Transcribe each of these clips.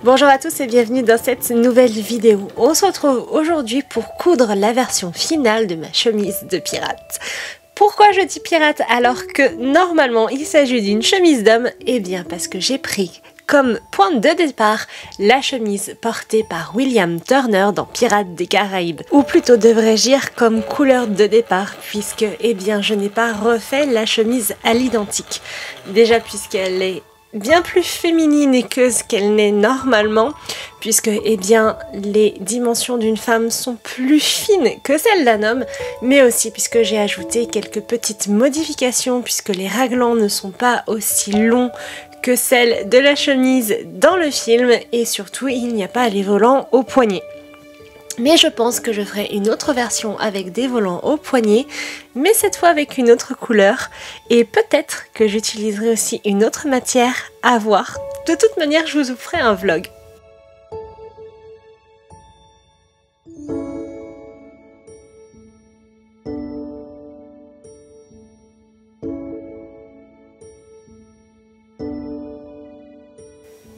Bonjour à tous et bienvenue dans cette nouvelle vidéo. On se retrouve aujourd'hui pour coudre la version finale de ma chemise de pirate. Pourquoi je dis pirate alors que normalement il s'agit d'une chemise d'homme? Eh bien parce que j'ai pris comme point de départ la chemise portée par William Turner dans Pirates des Caraïbes. Ou plutôt devrais-je dire comme couleur de départ puisque eh bien je n'ai pas refait la chemise à l'identique. Déjà puisqu'elle est bien plus féminine que ce qu'elle n'est normalement, puisque eh bien les dimensions d'une femme sont plus fines que celles d'un homme, mais aussi puisque j'ai ajouté quelques petites modifications, puisque les raglans ne sont pas aussi longs que celles de la chemise dans le film, et surtout il n'y a pas les volants au poignet. Mais je pense que je ferai une autre version avec des volants au poignet, mais cette fois avec une autre couleur. Et peut-être que j'utiliserai aussi une autre matière à voir. De toute manière, je vous ferai un vlog.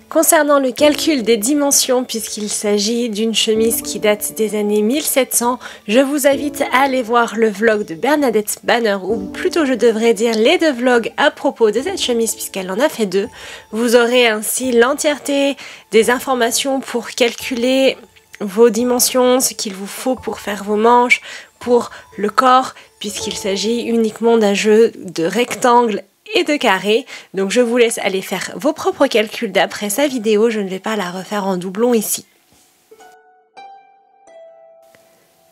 Concernant le calcul des dimensions, puisqu'il s'agit d'une chemise qui date des années 1700, je vous invite à aller voir le vlog de Bernadette Banner, ou plutôt je devrais dire les deux vlogs à propos de cette chemise puisqu'elle en a fait deux. Vous aurez ainsi l'entièreté des informations pour calculer vos dimensions, ce qu'il vous faut pour faire vos manches, pour le corps, puisqu'il s'agit uniquement d'un jeu de rectangles et de carrés, donc je vous laisse aller faire vos propres calculs d'après sa vidéo, je ne vais pas la refaire en doublon ici.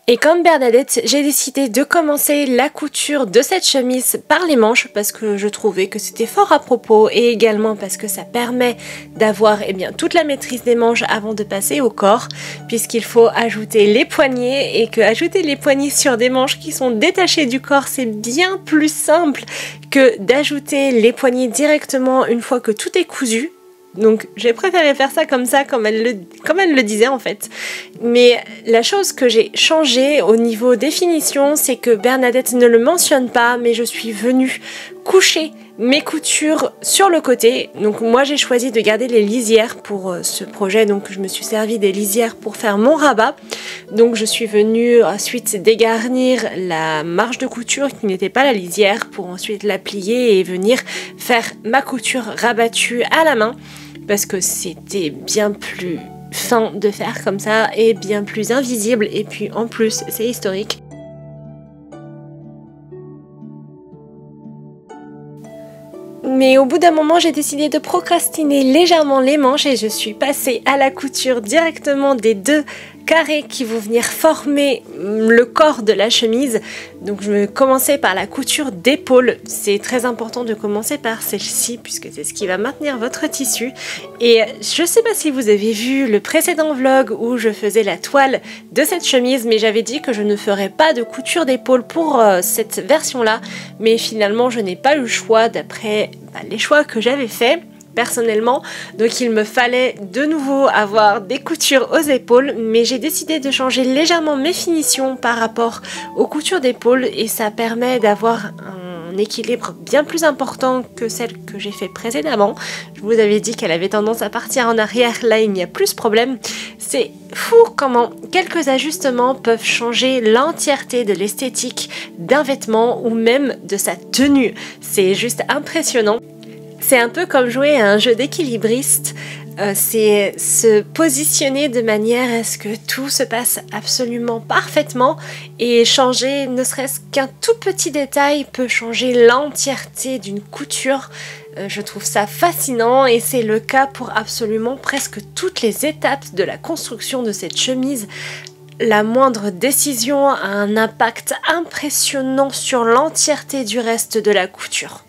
Et comme Bernadette, j'ai décidé de commencer la couture de cette chemise par les manches parce que je trouvais que c'était fort à propos et également parce que ça permet d'avoir toute la maîtrise des manches avant de passer au corps, puisqu'il faut ajouter les poignets et que ajouter les poignets sur des manches qui sont détachées du corps, c'est bien plus simple que d'ajouter les poignets directement une fois que tout est cousu. Donc j'ai préféré faire ça, comme elle le disait en fait. Mais la chose que j'ai changée au niveau définition, c'est que Bernadette ne le mentionne pas, mais je suis venue coucher mes coutures sur le côté. Donc moi j'ai choisi de garder les lisières pour ce projet, donc je me suis servi des lisières pour faire mon rabat. Donc je suis venue ensuite dégarnir la marge de couture qui n'était pas la lisière pour ensuite la plier et venir faire ma couture rabattue à la main. Parce que c'était bien plus fin de faire comme ça et bien plus invisible, et puis en plus c'est historique. Mais au bout d'un moment j'ai décidé de procrastiner légèrement les manches et je suis passée à la couture directement des deux carrés qui vont venir former le corps de la chemise. Donc je vais commencer par la couture d'épaule. C'est très important de commencer par celle-ci puisque c'est ce qui va maintenir votre tissu. Et je sais pas si vous avez vu le précédent vlog où je faisais la toile de cette chemise, mais j'avais dit que je ne ferais pas de couture d'épaule pour cette version-là. Mais finalement je n'ai pas eu le choix d'après les choix que j'avais faits personnellement, donc il me fallait de nouveau avoir des coutures aux épaules, mais j'ai décidé de changer légèrement mes finitions par rapport aux coutures d'épaule et ça permet d'avoir un équilibre bien plus important que celle que j'ai fait précédemment. Je vous avais dit qu'elle avait tendance à partir en arrière, là il n'y a plus ce problème. C'est fou comment quelques ajustements peuvent changer l'entièreté de l'esthétique d'un vêtement ou même de sa tenue. C'est juste impressionnant. C'est un peu comme jouer à un jeu d'équilibriste, c'est se positionner de manière à ce que tout se passe absolument parfaitement et changer ne serait-ce qu'un tout petit détail peut changer l'entièreté d'une couture. Je trouve ça fascinant et c'est le cas pour absolument presque toutes les étapes de la construction de cette chemise. La moindre décision a un impact impressionnant sur l'entièreté du reste de la couture.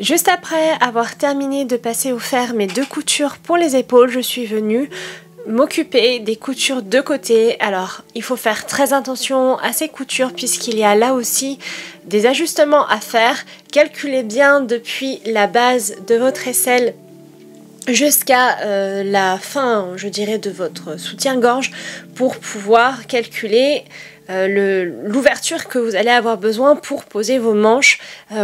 Juste après avoir terminé de passer au fer mes deux coutures pour les épaules, je suis venue m'occuper des coutures de côté. Alors il faut faire très attention à ces coutures puisqu'il y a là aussi des ajustements à faire. Calculez bien depuis la base de votre aisselle jusqu'à la fin, je dirais, de votre soutien-gorge pour pouvoir calculer l'ouverture que vous allez avoir besoin pour poser vos manches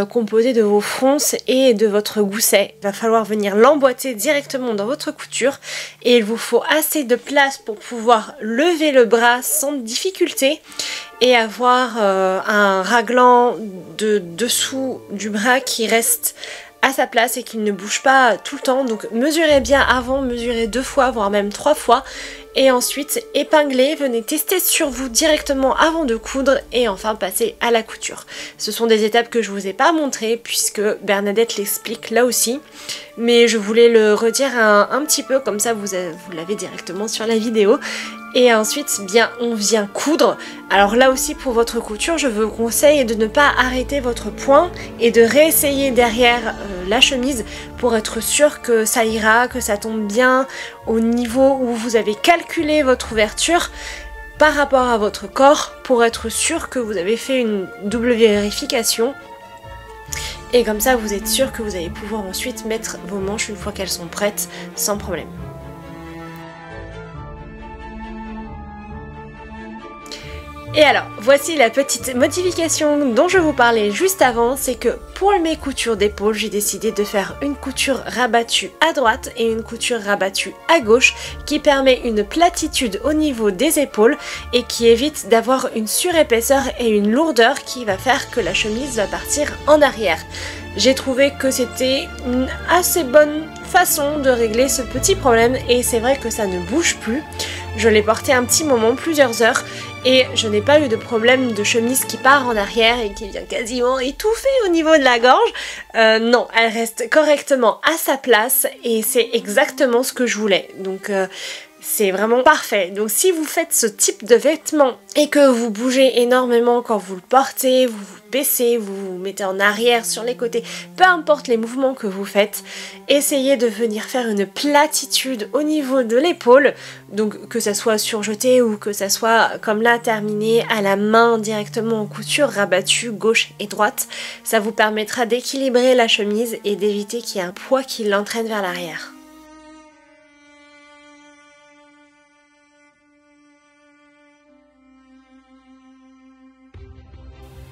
composées de vos fronces et de votre gousset. Il va falloir venir l'emboîter directement dans votre couture et il vous faut assez de place pour pouvoir lever le bras sans difficulté et avoir un raglan de dessous du bras qui reste à sa place et qu'il ne bouge pas tout le temps. Donc mesurez bien avant, mesurez 2 fois voire même 3 fois et ensuite épinglez, venez tester sur vous directement avant de coudre et enfin passer à la couture. Ce sont des étapes que je vous ai pas montrées puisque Bernadette l'explique là aussi, mais je voulais le redire un petit peu comme ça vous l'avez directement sur la vidéo. Et ensuite, bien, on vient coudre. Alors là aussi, pour votre couture, je vous conseille de ne pas arrêter votre point et de réessayer derrière la chemise pour être sûr que ça ira, que ça tombe bien au niveau où vous avez calculé votre ouverture par rapport à votre corps pour être sûr que vous avez fait une double vérification. Et comme ça, vous êtes sûr que vous allez pouvoir ensuite mettre vos manches une fois qu'elles sont prêtes sans problème. Et alors, voici la petite modification dont je vous parlais juste avant, c'est que pour mes coutures d'épaule, j'ai décidé de faire une couture rabattue à droite et une couture rabattue à gauche qui permet une platitude au niveau des épaules et qui évite d'avoir une surépaisseur et une lourdeur qui va faire que la chemise va partir en arrière. J'ai trouvé que c'était une assez bonne façon de régler ce petit problème et c'est vrai que ça ne bouge plus. Je l'ai porté un petit moment, plusieurs heures, et je n'ai pas eu de problème de chemise qui part en arrière et qui vient quasiment étouffer au niveau de la gorge. Non, elle reste correctement à sa place et c'est exactement ce que je voulais. Donc c'est vraiment parfait. Donc si vous faites ce type de vêtements et que vous bougez énormément quand vous le portez, vous vous baissez, vous vous mettez en arrière, sur les côtés, peu importe les mouvements que vous faites, essayez de venir faire une platitude au niveau de l'épaule, donc que ça soit surjeté ou que ça soit comme là terminé à la main directement en couture, rabattue gauche et droite. Ça vous permettra d'équilibrer la chemise et d'éviter qu'il y ait un poids qui l'entraîne vers l'arrière.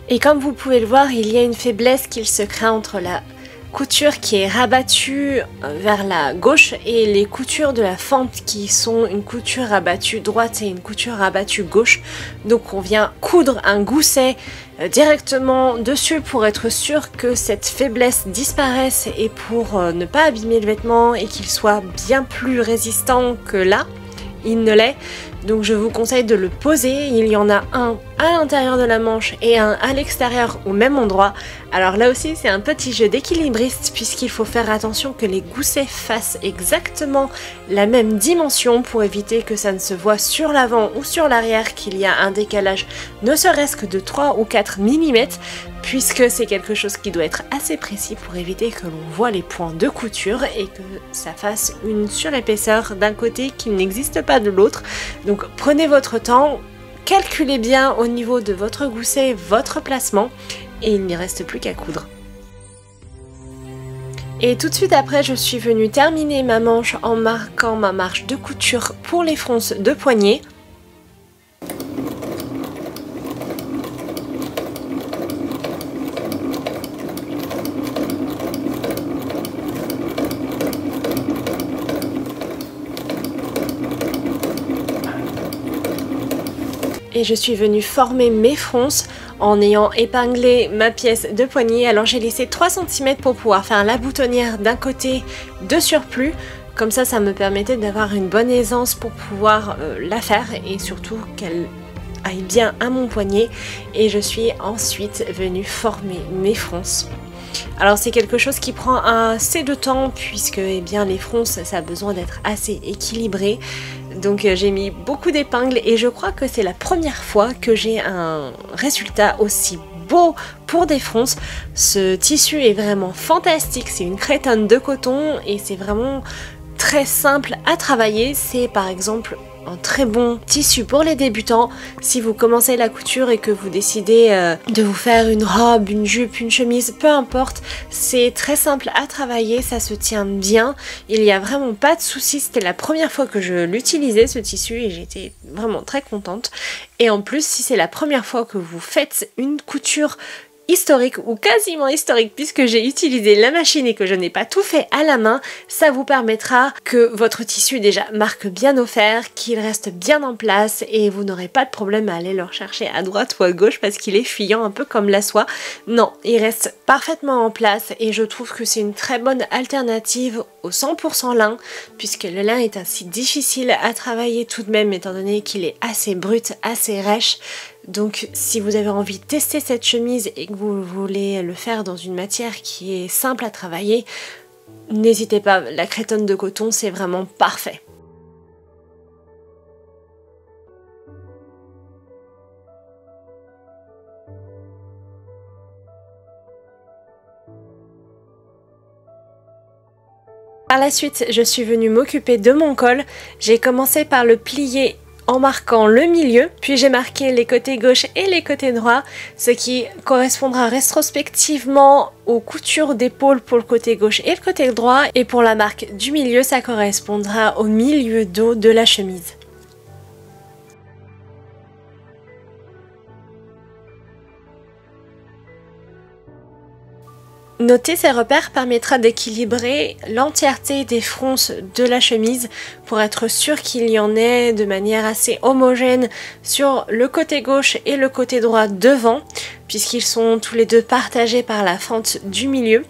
Et comme vous pouvez le voir, il y a une faiblesse qu'il se crée entre la couture qui est rabattue vers la gauche et les coutures de la fente qui sont une couture rabattue droite et une couture rabattue gauche. Donc on vient coudre un gousset directement dessus pour être sûr que cette faiblesse disparaisse et pour ne pas abîmer le vêtement et qu'il soit bien plus résistant que là. Il ne l'est, donc je vous conseille de le poser. Il y en a un à l'intérieur de la manche et un à l'extérieur au même endroit. Alors là aussi c'est un petit jeu d'équilibriste puisqu'il faut faire attention que les goussets fassent exactement la même dimension pour éviter que ça ne se voit sur l'avant ou sur l'arrière qu'il y a un décalage ne serait-ce que de 3 ou 4 mm puisque c'est quelque chose qui doit être assez précis pour éviter que l'on voit les points de couture et que ça fasse une surépaisseur d'un côté qui n'existe pas de l'autre. Donc prenez votre temps, calculez bien au niveau de votre gousset votre placement et il n'y reste plus qu'à coudre. Et tout de suite après, je suis venue terminer ma manche en marquant ma marche de couture pour les fronces de poignet. Et je suis venue former mes fronces en ayant épinglé ma pièce de poignet. Alors j'ai laissé 3 cm pour pouvoir faire la boutonnière d'un côté de surplus. Comme ça, ça me permettait d'avoir une bonne aisance pour pouvoir la faire et surtout qu'elle aille bien à mon poignet. Et je suis ensuite venue former mes fronces. Alors c'est quelque chose qui prend assez de temps puisque eh bien, les fronces ça a besoin d'être assez équilibré. Donc j'ai mis beaucoup d'épingles et je crois que c'est la première fois que j'ai un résultat aussi beau pour des fronces. Ce tissu est vraiment fantastique, c'est une crétonne de coton et c'est vraiment très simple à travailler. C'est par exemple un très bon tissu pour les débutants. Si vous commencez la couture et que vous décidez de vous faire une robe, une jupe, une chemise, peu importe, c'est très simple à travailler, ça se tient bien, il n'y a vraiment pas de soucis. C'était la première fois que je l'utilisais ce tissu et j'étais vraiment très contente. Et en plus, si c'est la première fois que vous faites une couture historique ou quasiment historique, puisque j'ai utilisé la machine et que je n'ai pas tout fait à la main, ça vous permettra que votre tissu déjà marque bien au fer, qu'il reste bien en place et vous n'aurez pas de problème à aller le rechercher à droite ou à gauche parce qu'il est fuyant un peu comme la soie. Non, il reste parfaitement en place et je trouve que c'est une très bonne alternative au 100% lin, puisque le lin est ainsi difficile à travailler tout de même étant donné qu'il est assez brut, assez rêche. Donc si vous avez envie de tester cette chemise et que vous voulez le faire dans une matière qui est simple à travailler, n'hésitez pas, la cretonne de coton c'est vraiment parfait. Par la suite, je suis venue m'occuper de mon col. J'ai commencé par le plier en marquant le milieu, puis j'ai marqué les côtés gauche et les côtés droits, ce qui correspondra rétrospectivement aux coutures d'épaule pour le côté gauche et le côté droit, et pour la marque du milieu, ça correspondra au milieu dos de la chemise. Noter ces repères permettra d'équilibrer l'entièreté des fronces de la chemise pour être sûr qu'il y en ait de manière assez homogène sur le côté gauche et le côté droit devant, puisqu'ils sont tous les deux partagés par la fente du milieu.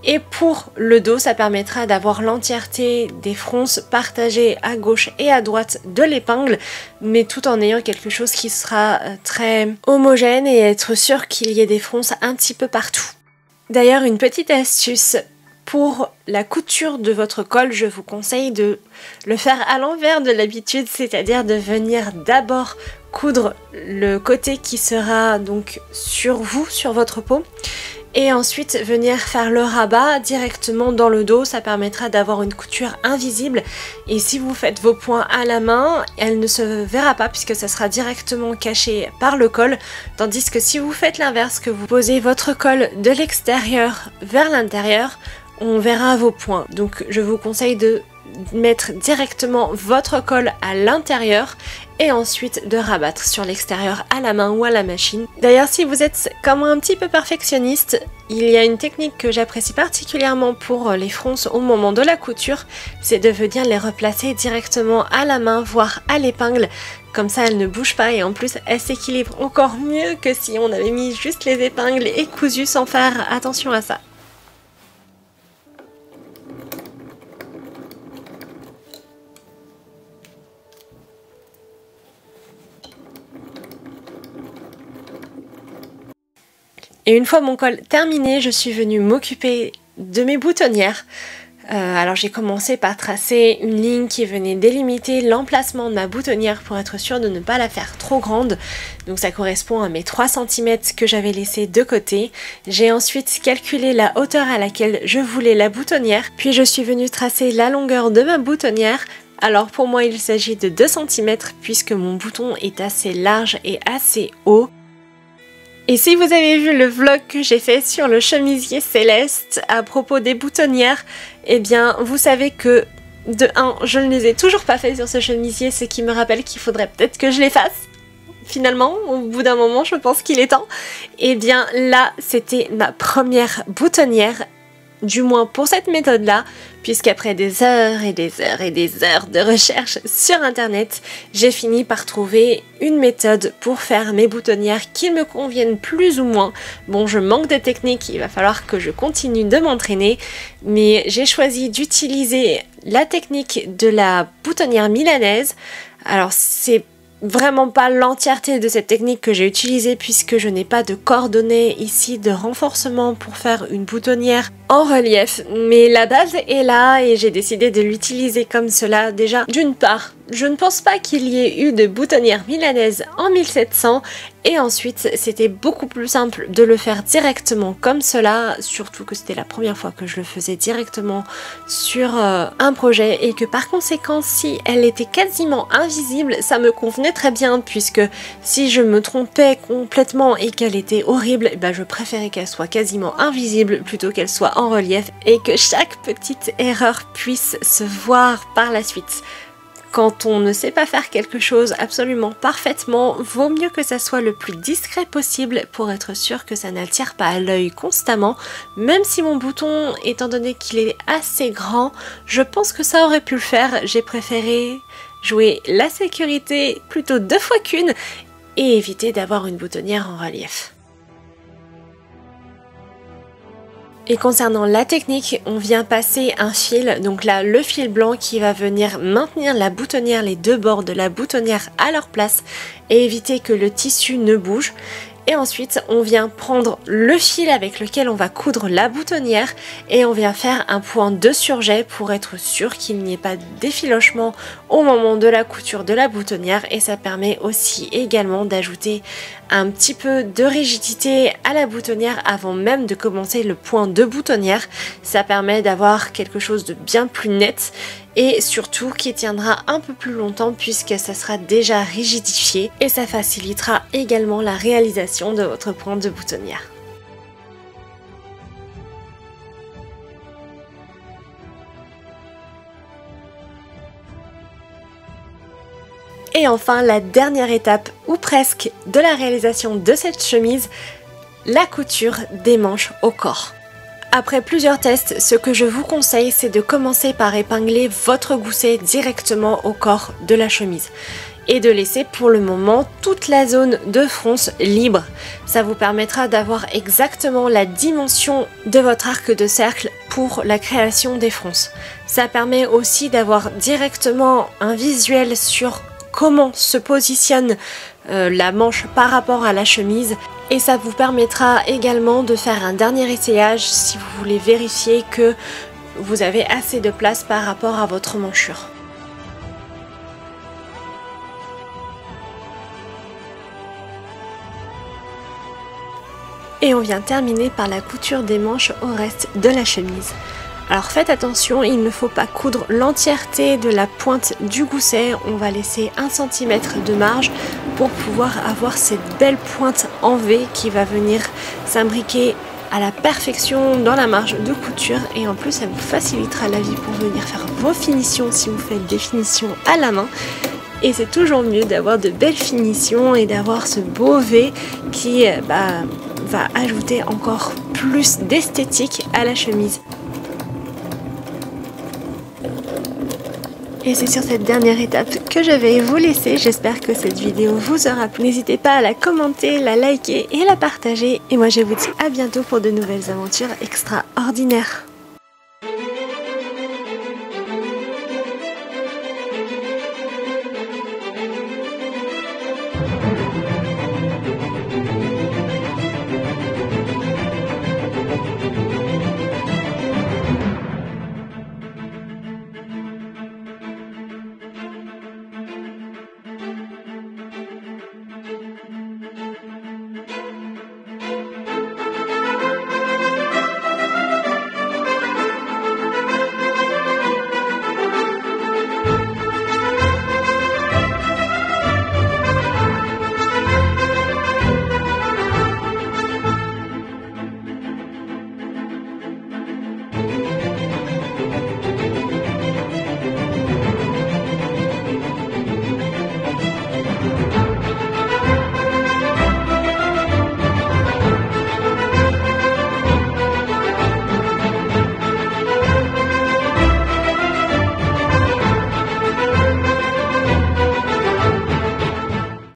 Et pour le dos, ça permettra d'avoir l'entièreté des fronces partagées à gauche et à droite de l'épingle, mais tout en ayant quelque chose qui sera très homogène et être sûr qu'il y ait des fronces un petit peu partout. D'ailleurs, une petite astuce, pour la couture de votre col, je vous conseille de le faire à l'envers de l'habitude, c'est-à-dire de venir d'abord coudre le côté qui sera donc sur vous, sur votre peau, et ensuite venir faire le rabat directement dans le dos. Ça permettra d'avoir une couture invisible, et si vous faites vos points à la main, elle ne se verra pas puisque ça sera directement caché par le col, tandis que si vous faites l'inverse, que vous posez votre col de l'extérieur vers l'intérieur, on verra vos points. Donc je vous conseille de mettre directement votre col à l'intérieur et ensuite de rabattre sur l'extérieur à la main ou à la machine. D'ailleurs, si vous êtes comme moi un petit peu perfectionniste, il y a une technique que j'apprécie particulièrement pour les fronces au moment de la couture, c'est de venir les replacer directement à la main, voire à l'épingle. Comme ça, elles ne bougent pas et en plus, elles s'équilibrent encore mieux que si on avait mis juste les épingles et cousu sans faire attention à ça. Et une fois mon col terminé, je suis venue m'occuper de mes boutonnières. Alors j'ai commencé par tracer une ligne qui venait délimiter l'emplacement de ma boutonnière pour être sûre de ne pas la faire trop grande. Donc ça correspond à mes 3 cm que j'avais laissés de côté. J'ai ensuite calculé la hauteur à laquelle je voulais la boutonnière. Puis je suis venue tracer la longueur de ma boutonnière. Alors pour moi il s'agit de 2 cm puisque mon bouton est assez large et assez haut. Et si vous avez vu le vlog que j'ai fait sur le chemisier céleste à propos des boutonnières, eh bien vous savez que de 1, je ne les ai toujours pas fait sur ce chemisier, ce qui me rappelle qu'il faudrait peut-être que je les fasse. Finalement, au bout d'un moment, je pense qu'il est temps. Eh bien là, c'était ma première boutonnière, du moins pour cette méthode-là, puisqu'après des heures et des heures et des heures de recherche sur internet, j'ai fini par trouver une méthode pour faire mes boutonnières qui me conviennent plus ou moins. Bon, je manque de technique, il va falloir que je continue de m'entraîner, mais j'ai choisi d'utiliser la technique de la boutonnière milanaise. Alors c'est vraiment pas l'entièreté de cette technique que j'ai utilisée puisque je n'ai pas de coordonnées ici de renforcement pour faire une boutonnière en relief, mais la base est là et j'ai décidé de l'utiliser comme cela. Déjà d'une part Je ne pense pas qu'il y ait eu de boutonnière milanaise en 1700 et ensuite c'était beaucoup plus simple de le faire directement comme cela, surtout que c'était la première fois que je le faisais directement sur un projet et que par conséquent si elle était quasiment invisible ça me convenait très bien, puisque si je me trompais complètement et qu'elle était horrible, ben je préférais qu'elle soit quasiment invisible plutôt qu'elle soit en relief et que chaque petite erreur puisse se voir par la suite. Quand on ne sait pas faire quelque chose absolument parfaitement, vaut mieux que ça soit le plus discret possible pour être sûr que ça n'attire pas à l'œil constamment. Même si mon bouton, étant donné qu'il est assez grand, je pense que ça aurait pu le faire. J'ai préféré jouer la sécurité plutôt 2 fois qu'une et éviter d'avoir une boutonnière en relief. Et concernant la technique, on vient passer un fil, donc là le fil blanc qui va venir maintenir la boutonnière, les 2 bords de la boutonnière à leur place et éviter que le tissu ne bouge. Et ensuite on vient prendre le fil avec lequel on va coudre la boutonnière et on vient faire un point de surjet pour être sûr qu'il n'y ait pas d'effilochement au moment de la couture de la boutonnière, et ça permet aussi également d'ajouter un petit peu de rigidité à la boutonnière avant même de commencer le point de boutonnière. Ça permet d'avoir quelque chose de bien plus net et surtout qui tiendra un peu plus longtemps puisque ça sera déjà rigidifié, et ça facilitera également la réalisation de votre point de boutonnière. Et enfin la dernière étape, ou presque, de la réalisation de cette chemise, la couture des manches au corps. Après plusieurs tests, ce que je vous conseille, c'est de commencer par épingler votre gousset directement au corps de la chemise et de laisser pour le moment toute la zone de fronce libre. Ça vous permettra d'avoir exactement la dimension de votre arc de cercle pour la création des fronces. Ça permet aussi d'avoir directement un visuel sur comment se positionne la manche par rapport à la chemise, et ça vous permettra également de faire un dernier essayage si vous voulez vérifier que vous avez assez de place par rapport à votre manchure. Et on vient terminer par la couture des manches au reste de la chemise. Alors faites attention, il ne faut pas coudre l'entièreté de la pointe du gousset, on va laisser 1 cm de marge pour pouvoir avoir cette belle pointe en V qui va venir s'imbriquer à la perfection dans la marge de couture, et en plus ça vous facilitera la vie pour venir faire vos finitions si vous faites des finitions à la main. Et c'est toujours mieux d'avoir de belles finitions et d'avoir ce beau V qui va ajouter encore plus d'esthétique à la chemise. Et c'est sur cette dernière étape que je vais vous laisser. J'espère que cette vidéo vous aura plu. N'hésitez pas à la commenter, la liker et la partager. Et moi je vous dis à bientôt pour de nouvelles aventures extraordinaires.